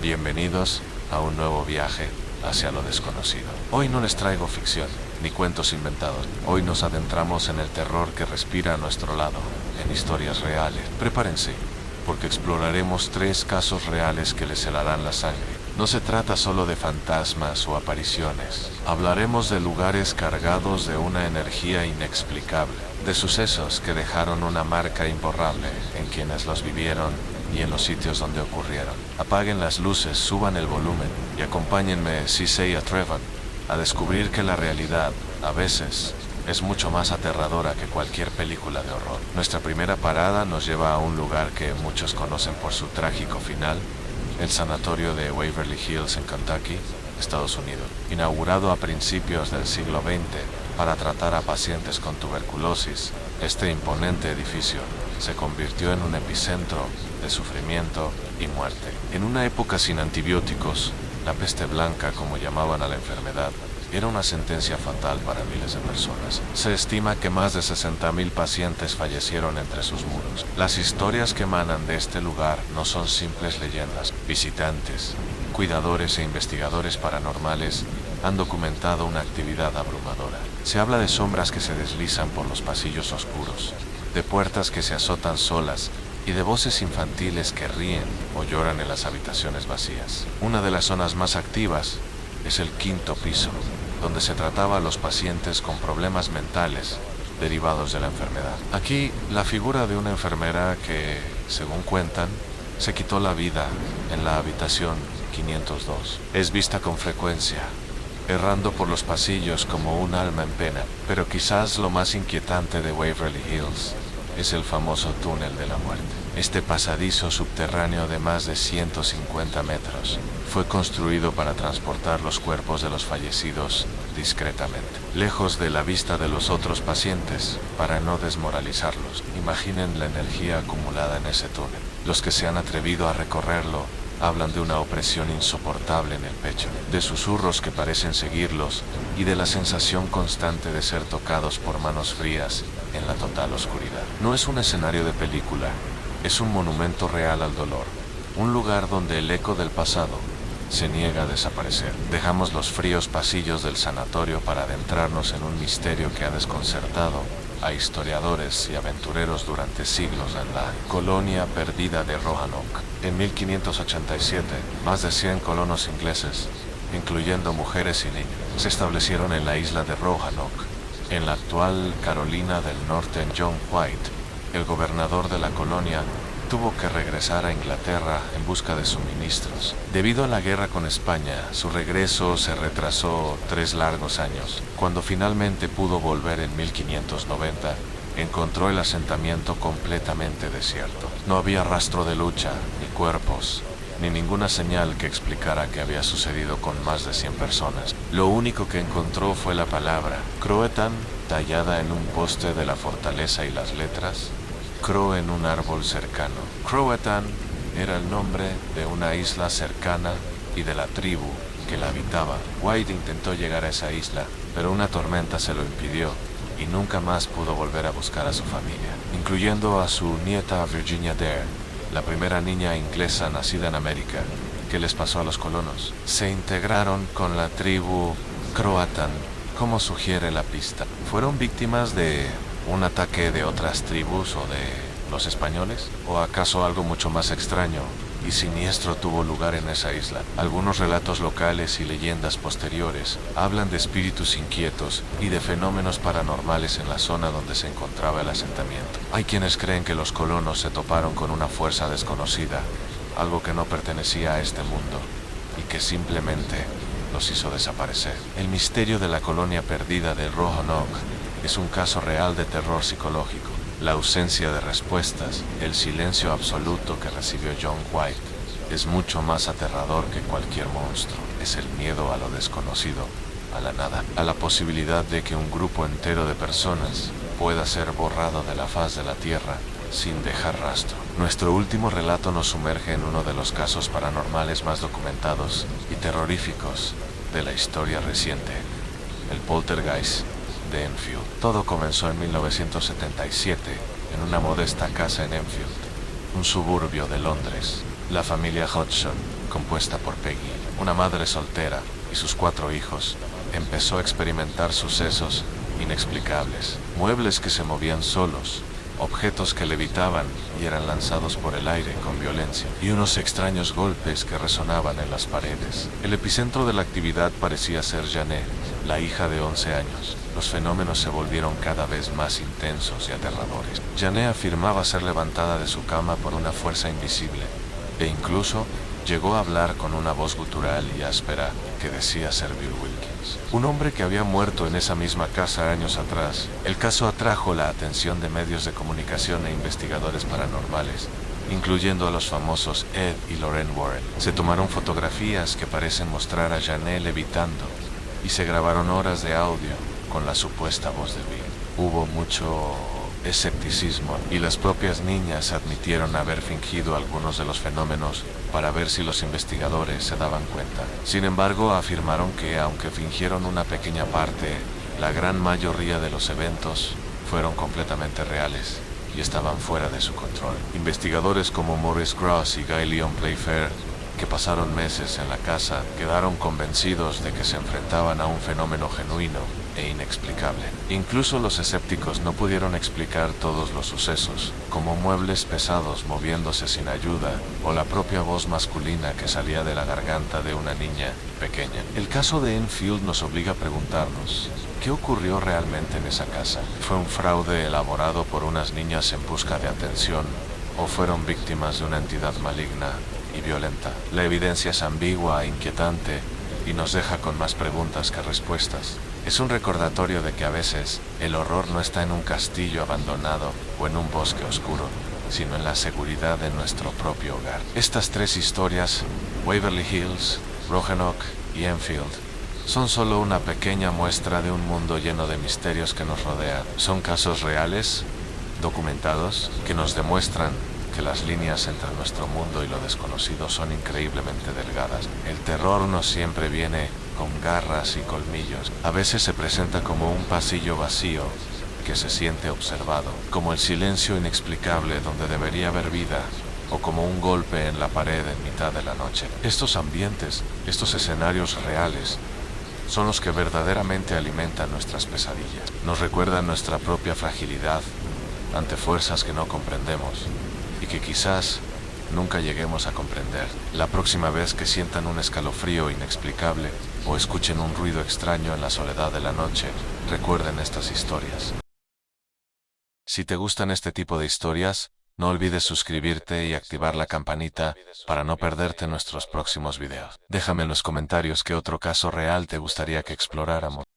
Bienvenidos a un nuevo viaje hacia lo desconocido. Hoy no les traigo ficción, ni cuentos inventados. Hoy nos adentramos en el terror que respira a nuestro lado, en historias reales. Prepárense, porque exploraremos 3 casos reales que les helarán la sangre. No se trata solo de fantasmas o apariciones. Hablaremos de lugares cargados de una energía inexplicable, de sucesos que dejaron una marca imborrable en quienes los vivieron y en los sitios donde ocurrieron. Apaguen las luces, suban el volumen y acompáñenme, si se atrevan, a descubrir que la realidad, a veces, es mucho más aterradora que cualquier película de horror. Nuestra primera parada nos lleva a un lugar que muchos conocen por su trágico final, el sanatorio de Waverly Hills en Kentucky, Estados Unidos. Inaugurado a principios del siglo XX para tratar a pacientes con tuberculosis, este imponente edificio se convirtió en un epicentro de sufrimiento y muerte. En una época sin antibióticos, la peste blanca, como llamaban a la enfermedad, era una sentencia fatal para miles de personas. Se estima que más de 60,000 pacientes fallecieron entre sus muros. Las historias que emanan de este lugar no son simples leyendas. Visitantes, cuidadores e investigadores paranormales han documentado una actividad abrumadora. Se habla de sombras que se deslizan por los pasillos oscuros, de puertas que se azotan solas y de voces infantiles que ríen o lloran en las habitaciones vacías. Una de las zonas más activas es el 5º piso, donde se trataba a los pacientes con problemas mentales derivados de la enfermedad. Aquí, la figura de una enfermera que, según cuentan, se quitó la vida en la habitación 502 es vista con frecuencia, errando por los pasillos como un alma en pena. Pero quizás lo más inquietante de Waverly Hills es el famoso túnel de la muerte. Este pasadizo subterráneo de más de 150 metros fue construido para transportar los cuerpos de los fallecidos discretamente, lejos de la vista de los otros pacientes, para no desmoralizarlos. Imaginen la energía acumulada en ese túnel. Los que se han atrevido a recorrerlo hablan de una opresión insoportable en el pecho, de susurros que parecen seguirlos y de la sensación constante de ser tocados por manos frías en la total oscuridad. No es un escenario de película, es un monumento real al dolor, un lugar donde el eco del pasado se niega a desaparecer. Dejamos los fríos pasillos del sanatorio para adentrarnos en un misterio que ha desconcertado a historiadores y aventureros durante siglos en la colonia perdida de Roanoke. En 1587, más de 100 colonos ingleses, incluyendo mujeres y niños, se establecieron en la isla de Roanoke, en la actual Carolina del Norte. John White, el gobernador de la colonia, tuvo que regresar a Inglaterra en busca de suministros. Debido a la guerra con España, su regreso se retrasó 3 largos años. Cuando finalmente pudo volver en 1590, encontró el asentamiento completamente desierto. No había rastro de lucha, ni cuerpos, ni ninguna señal que explicara qué había sucedido con más de 100 personas. Lo único que encontró fue la palabra Croatan, tallada en un poste de la fortaleza, y las letras Crow en un árbol cercano. Croatan era el nombre de una isla cercana y de la tribu que la habitaba. White intentó llegar a esa isla, pero una tormenta se lo impidió y nunca más pudo volver a buscar a su familia, incluyendo a su nieta Virginia Dare, la primera niña inglesa nacida en América. ¿Qué les pasó a los colonos? Se integraron con la tribu Croatan, como sugiere la pista. ¿Fueron víctimas de un ataque de otras tribus o de los españoles? ¿O acaso algo mucho más extraño y siniestro tuvo lugar en esa isla? Algunos relatos locales y leyendas posteriores hablan de espíritus inquietos y de fenómenos paranormales en la zona donde se encontraba el asentamiento. Hay quienes creen que los colonos se toparon con una fuerza desconocida, algo que no pertenecía a este mundo y que simplemente los hizo desaparecer. El misterio de la colonia perdida de Roanoke es un caso real de terror psicológico. La ausencia de respuestas, el silencio absoluto que recibió John White, es mucho más aterrador que cualquier monstruo. Es el miedo a lo desconocido, a la nada, a la posibilidad de que un grupo entero de personas pueda ser borrado de la faz de la tierra sin dejar rastro. Nuestro último relato nos sumerge en uno de los casos paranormales más documentados y terroríficos de la historia reciente, el poltergeist de Enfield. Todo comenzó en 1977 en una modesta casa en Enfield, un suburbio de Londres. La familia Hodgson compuesta por Peggy, una madre soltera, y sus 4 hijos, empezó a experimentar sucesos inexplicables. Muebles que se movían solos, objetos que levitaban y eran lanzados por el aire con violencia, y unos extraños golpes que resonaban en las paredes. El epicentro de la actividad parecía ser Janet, la hija de 11 años. Los fenómenos se volvieron cada vez más intensos y aterradores. Janet afirmaba ser levantada de su cama por una fuerza invisible, e incluso llegó a hablar con una voz gutural y áspera que decía ser Bill Wilkins, un hombre que había muerto en esa misma casa años atrás. El caso atrajo la atención de medios de comunicación e investigadores paranormales, incluyendo a los famosos Ed y Lorraine Warren. Se tomaron fotografías que parecen mostrar a Janet levitando y se grabaron horas de audio con la supuesta voz de Bill. Hubo mucho escepticismo y las propias niñas admitieron haber fingido algunos de los fenómenos para ver si los investigadores se daban cuenta. Sin embargo, afirmaron que aunque fingieron una pequeña parte, la gran mayoría de los eventos fueron completamente reales y estaban fuera de su control. Investigadores como Maurice Gross y Guy Leon Playfair, que pasaron meses en la casa, quedaron convencidos de que se enfrentaban a un fenómeno genuino e inexplicable. Incluso los escépticos no pudieron explicar todos los sucesos, como muebles pesados moviéndose sin ayuda o la propia voz masculina que salía de la garganta de una niña pequeña. El caso de Enfield nos obliga a preguntarnos, ¿qué ocurrió realmente en esa casa? ¿Fue un fraude elaborado por unas niñas en busca de atención o fueron víctimas de una entidad maligna y violenta? La evidencia es ambigua e inquietante y nos deja con más preguntas que respuestas. Es un recordatorio de que a veces el horror no está en un castillo abandonado o en un bosque oscuro, sino en la seguridad de nuestro propio hogar. Estas 3 historias, Waverly Hills, Roanoke y Enfield, son solo una pequeña muestra de un mundo lleno de misterios que nos rodea. Son casos reales, documentados, que nos demuestran que las líneas entre nuestro mundo y lo desconocido son increíblemente delgadas. El terror no siempre viene con garras y colmillos. A veces se presenta como un pasillo vacío que se siente observado, como el silencio inexplicable donde debería haber vida, o como un golpe en la pared en mitad de la noche. Estos ambientes, estos escenarios reales, son los que verdaderamente alimentan nuestras pesadillas. Nos recuerdan nuestra propia fragilidad ante fuerzas que no comprendemos y que quizás nunca lleguemos a comprender. La próxima vez que sientan un escalofrío inexplicable o escuchen un ruido extraño en la soledad de la noche, recuerden estas historias. Si te gustan este tipo de historias, no olvides suscribirte y activar la campanita para no perderte nuestros próximos videos. Déjame en los comentarios qué otro caso real te gustaría que exploráramos.